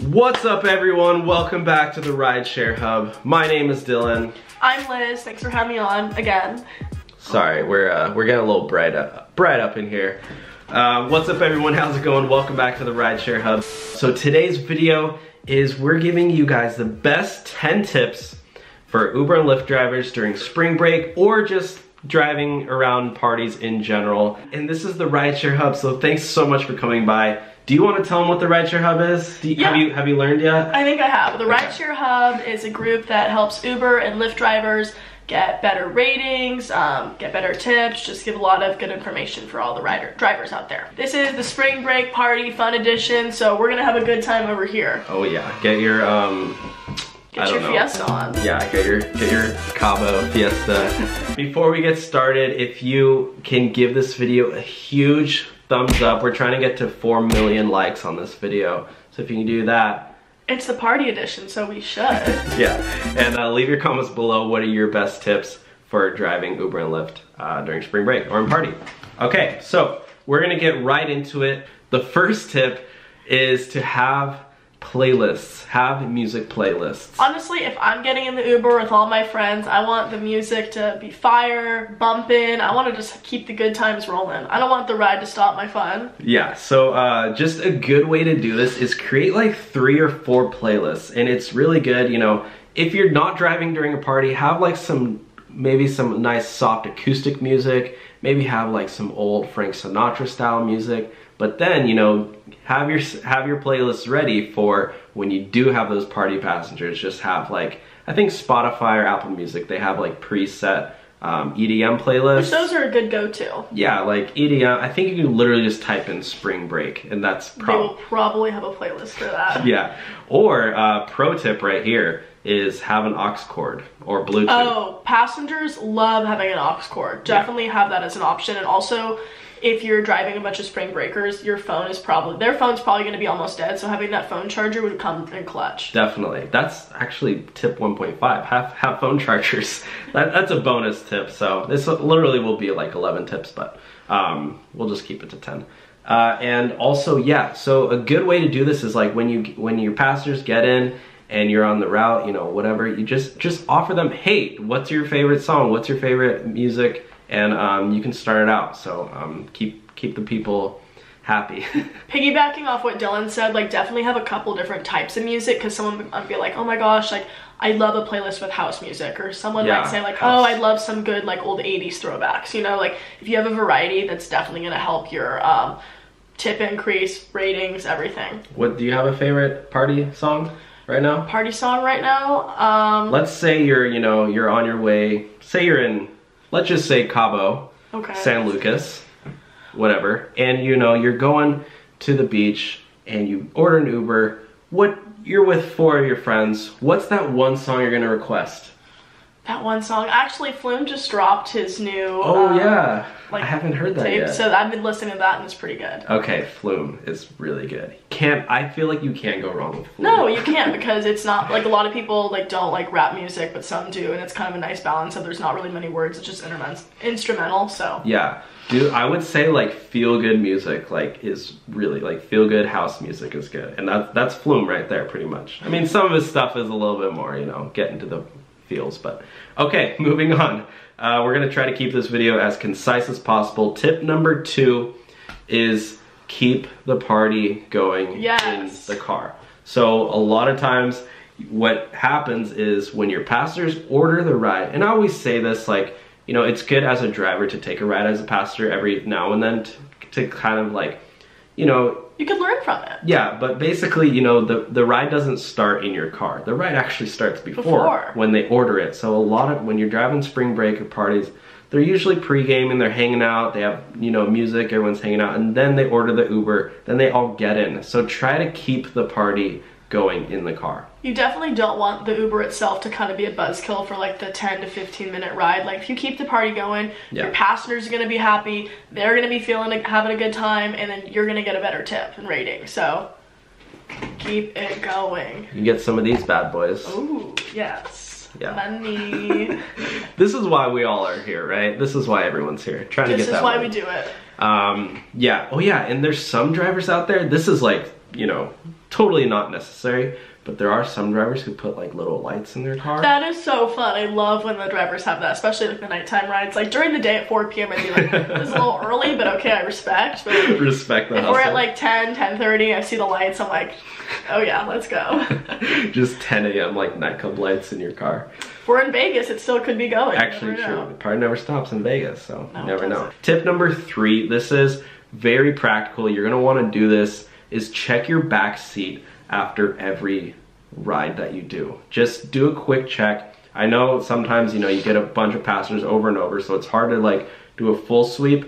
What's up everyone? Welcome back to the Rideshare Hub. My name is Dylan. I'm Liz, thanks for having me on again. Sorry, we're getting a little bright up in here. What's up everyone? How's it going? Welcome back to the Rideshare Hub. So today's video is we're giving you guys the best 10 tips for Uber and Lyft drivers during spring break or just driving around parties in general. And this is the Rideshare Hub, so thanks so much for coming by. Do you want to tell them what the Rideshare Hub is? Have you learned yet? I think I have. The Rideshare Hub is a group that helps Uber and Lyft drivers get better ratings, get better tips, just give a lot of good information for all the drivers out there. This is the spring break party fun edition, so we're gonna have a good time over here. Oh yeah, get your Fiesta on. Yeah, get your Cabo Fiesta. Before we get started, if you can give this video a huge thumbs up. We're trying to get to 4 million likes on this video. So if you can do that. It's the party edition, so we should. Yeah, and leave your comments below. What are your best tips for driving Uber and Lyft during spring break or in party? Okay, so we're gonna get right into it. The first tip is to have playlists, have music playlists. Honestly, if I'm getting in the Uber with all my friends, I want the music to be fire, bumping. I want to just keep the good times rolling. I don't want the ride to stop my fun. Yeah, so just a good way to do this is create like 3 or 4 playlists, and it's really good, you know, if you're not driving during a party, have like maybe some nice soft acoustic music, maybe have like some old Frank Sinatra style music, but then, you know, have your playlists ready for when you do have those party passengers. Just have like, I think Spotify or Apple Music, they have like preset EDM playlists. Which those are a good go-to. Yeah, like EDM, I think you can literally just type in spring break and that's they will probably have a playlist for that. Yeah, or pro tip right here is have an aux cord or Bluetooth. Oh, passengers love having an aux cord. Definitely have that as an option. And also, if you're driving a bunch of spring breakers, their phone's probably gonna be almost dead, so having that phone charger would come in clutch. Definitely. That's actually tip 1.5. Have phone chargers. That's a bonus tip, so this literally will be like 11 tips, but we'll just keep it to 10. And also, yeah, so a good way to do this is like when your passengers get in and you're on the route, you know, whatever, you just offer them, hey, what's your favorite song? What's your favorite music? And you can start it out, so keep the people happy. Piggybacking off what Dylan said, like definitely have a couple different types of music, because someone might be like, oh my gosh, like I love a playlist with house music, or someone might say like, oh, I love some good like old 80s throwbacks, you know, like if you have a variety, that's definitely gonna help your tip increase, ratings, everything. What, do you have a favorite party song right now? Party song right now? Let's say you're on your way, say you're in, let's just say Cabo, San Lucas, whatever, and you know, you're going to the beach and you order an Uber. You're with 4 of your friends. What's that one song you're gonna request? That one song, actually Flume just dropped his new yeah, like, I haven't heard that tape, yet. so I've been listening to that and it's pretty good. Okay, Flume is really good. I feel like you can't go wrong with Flume. No, you can't, because it's not like, a lot of people like don't like rap music, but some do, and it's kind of a nice balance of there's not really many words, it's just instrumental, so. Yeah, dude, I would say like feel good music like is really like feel good house music is good, and that's Flume right there pretty much. I mean, some of his stuff is a little bit more, you know, get into the feels, but okay, moving on. We're gonna try to keep this video as concise as possible. Tip number 2 is keep the party going in the car. So a lot of times what happens is when your passengers order the ride, and I always say this, like, you know, it's good as a driver to take a ride as a passenger every now and then to kind of like, you know, you can learn from it. Yeah, but basically, you know, the ride doesn't start in your car. The ride actually starts before when they order it. So when you're driving spring break or parties, they're usually pre-gaming, they're hanging out, they have, you know, music, everyone's hanging out, and then they order the Uber, then they all get in. So try to keep the party going in the car. You definitely don't want the Uber itself to kind of be a buzzkill for like the 10 to 15 minute ride. Like if you keep the party going, your passengers are gonna be happy, they're gonna be having a good time, and then you're gonna get a better tip and rating. So keep it going. You get some of these bad boys. Ooh, yes. Yeah. Money. This is why we all are here, right? This is why everyone's here, trying to get that This is why money. we do it. Yeah. Oh yeah, and there's some drivers out there, this is like you know, totally not necessary. But there are some drivers who put like little lights in their car. That is so fun. I love when the drivers have that, especially like the nighttime rides. Like during the day at 4 p.m. I'd be like, this is a little early, but okay, I respect. But respect the if hustle. we're at like 10, 10:30, I see the lights, I'm like, oh yeah, let's go. Just 10 a.m. like nightclub lights in your car. If we're in Vegas, it still could be going. Actually true. It probably never stops in Vegas, so no, you never know. Tip number 3, this is very practical. You're gonna wanna do this, is check your back seat after every ride that you do. Just do a quick check. I know sometimes, you know, you get a bunch of passengers over and over, so it's hard to like do a full sweep,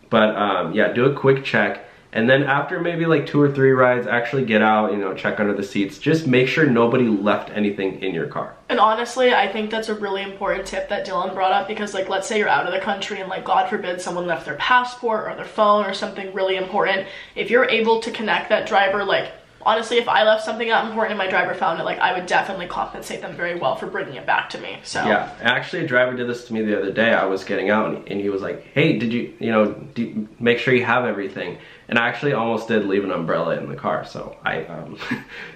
but yeah, do a quick check. And then after maybe like 2 or 3 rides, actually get out, you know, check under the seats. Just make sure nobody left anything in your car. And honestly, I think that's a really important tip that Dylan brought up, because like, let's say you're out of the country and like, God forbid, someone left their passport or their phone or something really important. If you're able to connect that driver, like, honestly, if I left something out important and my driver found it, like, I would definitely compensate them very well for bringing it back to me. So yeah, actually a driver did this to me the other day. I was getting out and he was like, hey, did you, you know, make sure you have everything. And I actually almost did leave an umbrella in the car, so I Good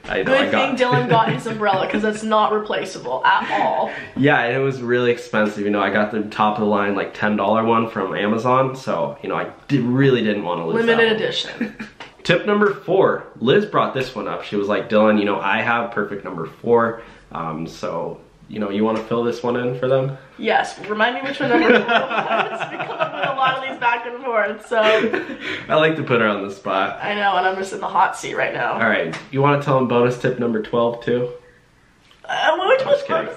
thing Dylan got his umbrella, because that's not replaceable at all. Yeah, and it was really expensive. You know, I got the top of the line, like $10 one from Amazon, so, you know, I really didn't want to lose Limited that edition. Tip number 4, Liz brought this one up. She was like, Dylan, you know, I have perfect number 4, so, you know, you want to fill this one in for them? Yes, remind me which one number 4 was. We come up with a lot of these back and forth, so. I like to put her on the spot. I know, and I'm just in the hot seat right now. All right, you want to tell them bonus tip number 12 too? Which was bonus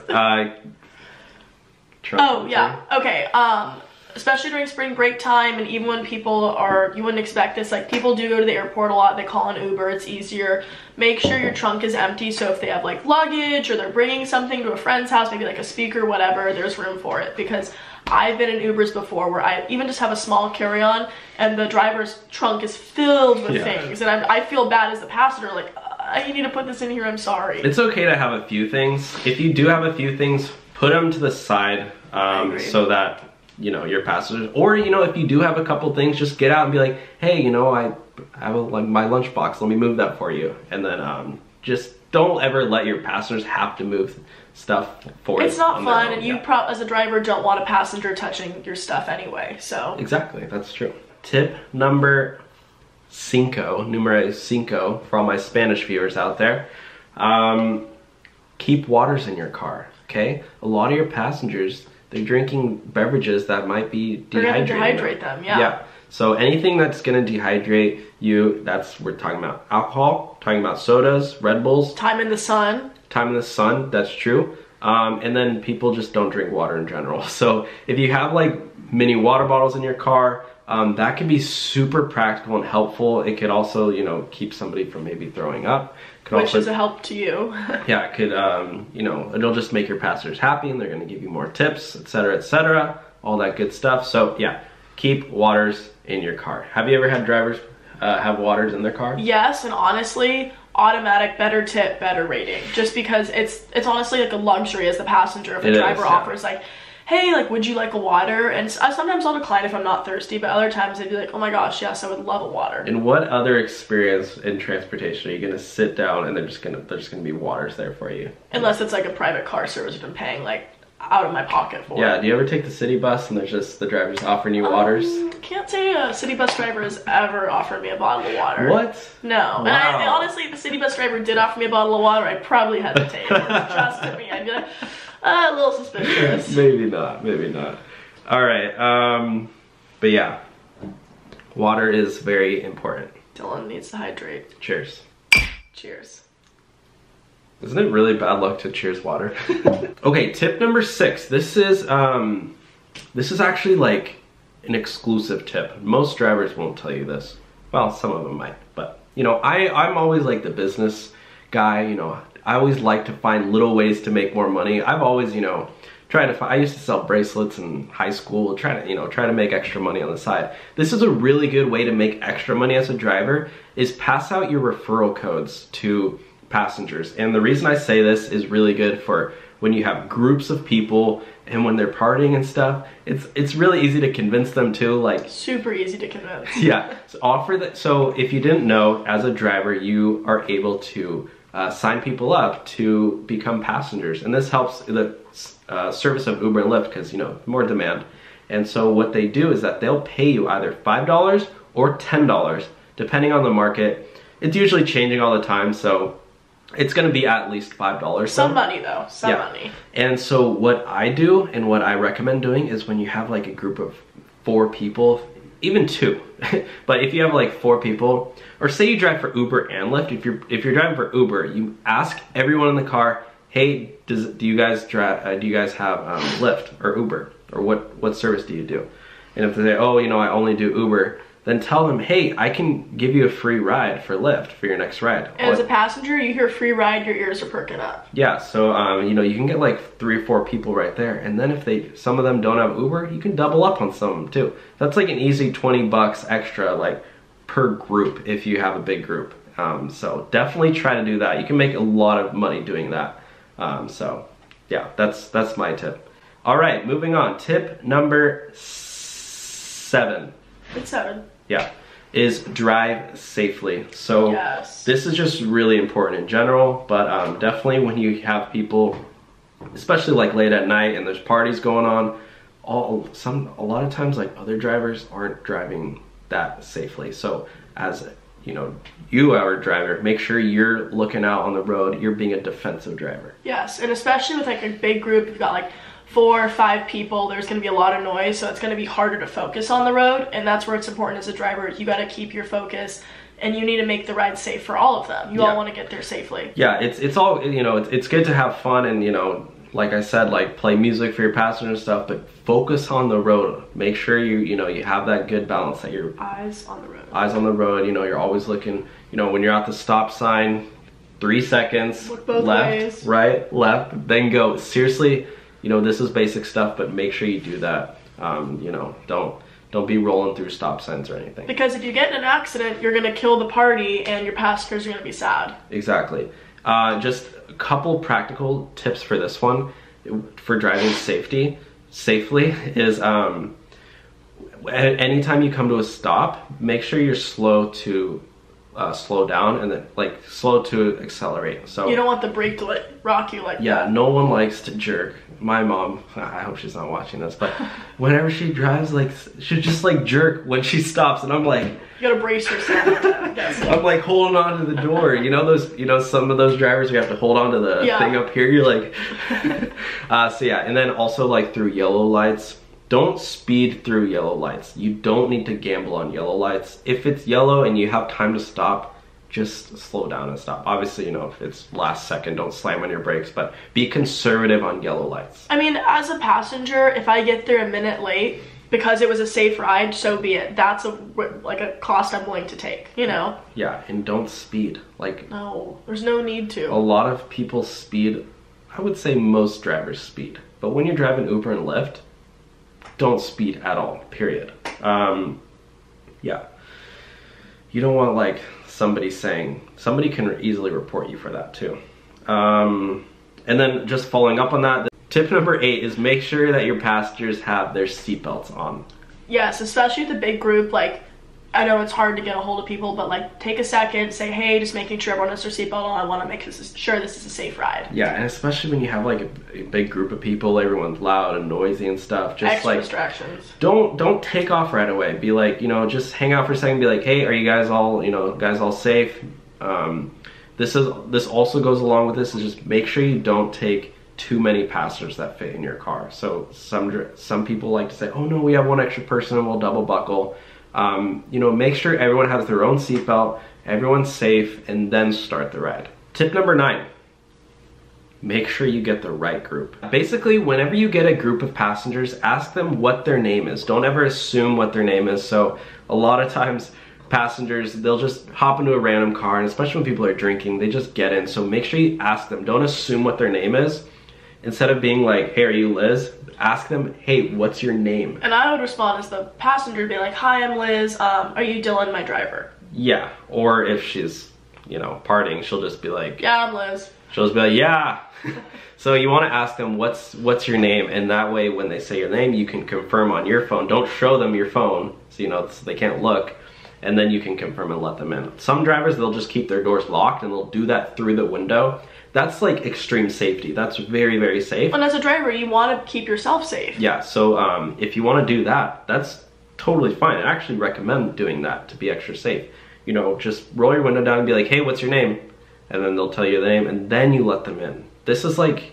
tip? Oh, yeah, okay, especially during spring break time, and even when people are, you wouldn't expect this, like people do go to the airport a lot, they call an Uber, it's easier. Make sure your trunk is empty, so if they have like luggage or they're bringing something to a friend's house, maybe like a speaker, whatever, there's room for it. Because I've been in Ubers before where I even just have a small carry-on and the driver's trunk is filled with things, and I feel bad as the passenger, like, you need to put this in here, I'm sorry. It's okay to have a few things. If you do have a few things, put them to the side so that, you know, your passengers, or, you know, if you do have a couple things, just get out and be like, hey, you know, I have like my lunchbox, let me move that for you. And then just don't ever let your passengers have to move stuff for you. It's not fun, and you as a driver don't want a passenger touching your stuff anyway, so. Exactly, that's true. Tip number 5, numero 5, for all my Spanish viewers out there. Keep waters in your car, okay? A lot of your passengers, they're drinking beverages that might be dehydrating. They're gonna dehydrate them, yeah. Yeah. So anything that's gonna dehydrate you, we're talking about alcohol, talking about sodas, Red Bulls. Time in the sun. Time in the sun, that's true. And then people just don't drink water in general. So if you have like mini water bottles in your car, that can be super practical and helpful. It could also, you know, keep somebody from maybe throwing up. Which is a help to you. Yeah, it could, you know, it'll just make your passengers happy and they're gonna give you more tips, etc., all that good stuff. So yeah, keep waters in your car. Have you ever had drivers have waters in their car? Yes, and honestly, automatic better tip, better rating. Just because it's honestly like a luxury as the passenger. If a driver offers like, hey, like, would you like a water? And sometimes I'll decline if I'm not thirsty, but other times I'd be like, oh my gosh, yes, I would love a water. And what other experience in transportation are you gonna sit down and there's just gonna be waters there for you? Unless it's like a private car service I've been paying like out of my pocket for. Yeah, do you ever take the city bus and there's just the driver just offering you waters? Can't say a city bus driver has ever offered me a bottle of water. What? No. Wow. And honestly, if the city bus driver did offer me a bottle of water, I'd probably hesitate. Trust me, I'd be like, a little suspicious. Maybe not, maybe not. All right, but yeah, water is very important. Dylan needs to hydrate. Cheers. Cheers. Isn't it really bad luck to cheers water? Okay, tip number 6. This is actually like an exclusive tip. Most drivers won't tell you this. Well, some of them might, but you know, I'm always like the business guy, you know. I always like to find little ways to make more money. I've always, you know, I used to sell bracelets in high school, try to make extra money on the side. This is a really good way to make extra money as a driver, is pass out your referral codes to passengers. And the reason I say this is really good for when you have groups of people and when they're partying and stuff, it's really easy to convince them too, like super easy to convince. Yeah, so offer that. So if you didn't know, as a driver, you are able to sign people up to become passengers, and this helps the service of Uber and Lyft because, you know, more demand. And so what they do is that they'll pay you either $5 or $10 depending on the market. It's usually changing all the time, so it's going to be at least $5. Some money though, some money. And so what I do and what I recommend doing is when you have like a group of 4 people, even 2, but if you have like 4 people, or say you drive for Uber and Lyft, if you're driving for Uber, you ask everyone in the car, hey, do you guys have Lyft or Uber, or what service do you do? And if they say, oh, you know, I only do Uber, then tell them, hey, I can give you a free ride for Lyft for your next ride. And as a passenger, you hear free ride, your ears are perking up. Yeah, so you know, you can get like 3 or 4 people right there, and then if some of them don't have Uber, you can double up on some of them too. That's like an easy 20 bucks extra, like per group if you have a big group. So definitely try to do that. You can make a lot of money doing that. So yeah, that's my tip. All right, moving on. Tip number 7. It's 7. Yeah, is drive safely. So this is just really important in general, but definitely when you have people, especially like late at night and there's parties going on, a lot of times like other drivers aren't driving that safely. So as you know, you are a driver, make sure you're looking out on the road, you're being a defensive driver. Yes, and especially with like a big group, you've got like 4 or 5 people, there's going to be a lot of noise, so it's going to be harder to focus on the road, and that's where it's important as a driver. You got to keep your focus, and you need to make the ride safe for all of them. You all want to get there safely. Yeah, it's all, you know, it's good to have fun and, you know, like I said, like play music for your passengers and stuff, but focus on the road. Make sure you know, you have that good balance, that your eyes on the road. Eyes on the road, you know, you're always looking, you know, when you're at the stop sign, 3 seconds, look both left, ways. Right, left, then go. Seriously, you know, this is basic stuff, but make sure you do that. You know, don't be rolling through stop signs or anything. Because if you get in an accident, you're gonna kill the party and your passengers are gonna be sad. Exactly. Just a couple practical tips for this one, for driving safely is anytime you come to a stop, make sure you're slow down and then like slow to accelerate. So you don't want the brake to like rock you like that. Yeah, no one likes to jerk. My mom, I hope she's not watching this, but whenever she drives, like she'll just like jerk when she stops, and I'm like, you gotta brace yourself. I'm like holding on to the door. You know those, you know, some of those drivers, you have to hold on to the thing up here. You're like, so yeah, and then also like through yellow lights. Don't speed through yellow lights. You don't need to gamble on yellow lights. If it's yellow and you have time to stop, just slow down and stop. Obviously, you know, if it's last second, don't slam on your brakes, but be conservative on yellow lights. I mean, as a passenger, if I get there a minute late because it was a safe ride, so be it. That's like a cost I'm willing to take, you know? Yeah, and don't speed. Like, no, there's no need to. A lot of people speed. I would say most drivers speed. But when you're driving Uber and Lyft, don't speed at all, period. Yeah. You don't want like somebody can easily report you for that too. And then just following up on that, tip number 8 is make sure that your passengers have their seatbelts on. Yes, especially with a big group, like I know it's hard to get a hold of people, but like take a second, say, hey, just making sure everyone has their seatbelt on. I want to make sure this is a safe ride. Yeah, and especially when you have like a big group of people, everyone's loud and noisy and stuff. Just extra like distractions. Don't take off right away. Be like, you know, just hang out for a second. Be like, hey, are you guys all, you know, all safe? This also goes along with this, is just make sure you don't take too many passengers that fit in your car. So some people like to say, oh no, we have one extra person and we'll double buckle. You know, make sure everyone has their own seatbelt, everyone's safe, and then start the ride. Tip number 9, make sure you get the right group. Basically, whenever you get a group of passengers, ask them what their name is. Don't ever assume what their name is. So a lot of times passengers, they'll just hop into a random car, and especially when people are drinking, they just get in. So make sure you ask them. Don't assume what their name is. Instead of being like, hey, are you Liz? Ask them, hey, what's your name? And I would respond as the passenger, be like, hi, I'm Liz. Are you Dylan, my driver? Yeah, or if she's, you know, partying, she'll just be like, yeah, I'm Liz. She'll just be like, yeah. So you want to ask them, what's your name? And that way, when they say your name, you can confirm on your phone. Don't show them your phone, so, you know, so they can't look. And then you can confirm and let them in. Some drivers, they'll just keep their doors locked and they'll do that through the window. That's like extreme safety. That's very, very safe. And as a driver, you want to keep yourself safe. Yeah, so if you want to do that, that's totally fine. I actually recommend doing that to be extra safe. You know, just roll your window down and be like, hey, what's your name? And then they'll tell you the name and then you let them in. This is like,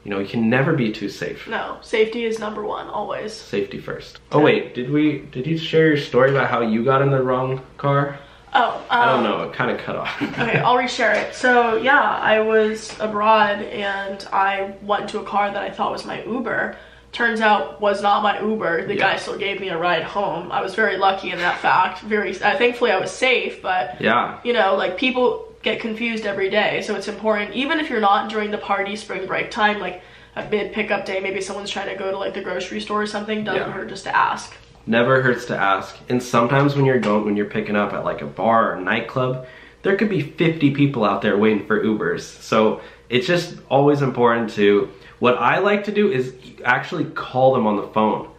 you know, you can never be too safe. No, safety is number one, always. Safety first. Oh wait, did you share your story about how you got in the wrong car? Oh, I don't know, it kind of cut off. Okay, I'll reshare it. So yeah, I was abroad and I went into a car that I thought was my Uber. Turns out was not my Uber. The guy still gave me a ride home. I was very lucky in that fact. Thankfully I was safe, but yeah, you know, like people get confused every day, so it's important, even if you're not during the party spring break time, like a mid pickup day, maybe someone's trying to go to like the grocery store or something, doesn't hurt just to ask. Never hurts to ask. And sometimes when you're picking up at like a bar or a nightclub, there could be 50 people out there waiting for Ubers. So it's just always important to, what I like to do is actually call them on the phone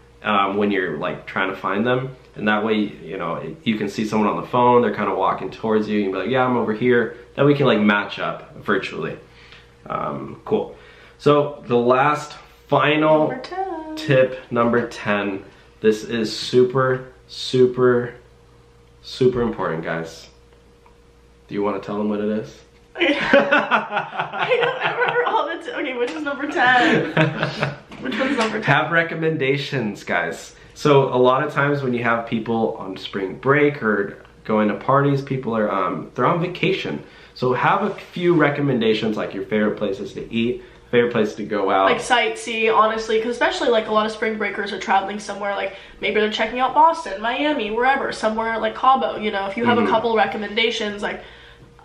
when you're like trying to find them. And that way, you know, you can see someone on the phone, they're kind of walking towards you, you can be like, yeah, I'm over here. Then we can like match up virtually. Cool. So the last final tip, number 10. This is super, super, super important, guys. Do you want to tell them what it is? I remember all the okay, which is number 10? Which one's number 10? Have recommendations, guys. So a lot of times when you have people on spring break or going to parties, people are they're on vacation. So have a few recommendations, like your favorite places to eat, favorite place to go out. Like sightsee, honestly, because especially like a lot of spring breakers are traveling somewhere, like maybe they're checking out Boston, Miami, wherever, somewhere like Cabo, you know, if you have a couple recommendations, like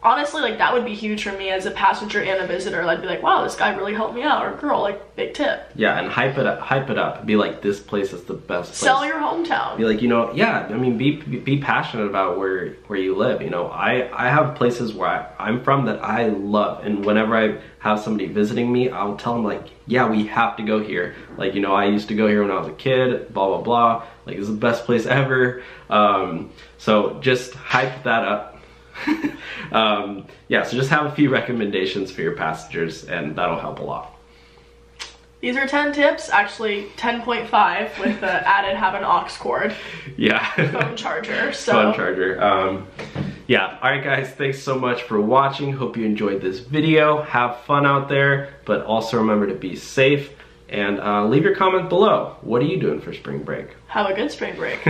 honestly, like that would be huge for me as a passenger and a visitor. I'd be like, wow, this guy really helped me out, or girl, like big tip. Yeah, and hype it up. Be like, this place is the best place. Sell your hometown. Be like, you know, yeah, I mean, be passionate about where you live. You know, I have places where I'm from that I love, and whenever I have somebody visiting me, I'll tell them like, yeah, we have to go here. Like, you know, I used to go here when I was a kid, blah, blah, blah. Like, it's the best place ever. So just hype that up. Yeah, so just have a few recommendations for your passengers and that'll help a lot. These are 10 tips, actually 10.5 with the added have an aux cord. Yeah. Phone charger. So. Phone charger. Yeah, alright guys, thanks so much for watching. Hope you enjoyed this video. Have fun out there, but also remember to be safe. And leave your comment below. What are you doing for spring break? Have a good spring break.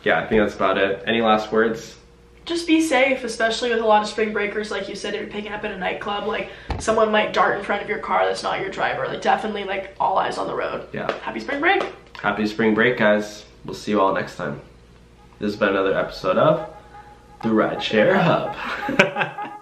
Yeah, I think that's about it. Any last words? Just be safe, especially with a lot of spring breakers. Like you said, if you're picking up in a nightclub, like someone might dart in front of your car that's not your driver. Like definitely like all eyes on the road. Yeah. Happy spring break. Happy spring break, guys. We'll see you all next time. This has been another episode of the Rideshare Hub.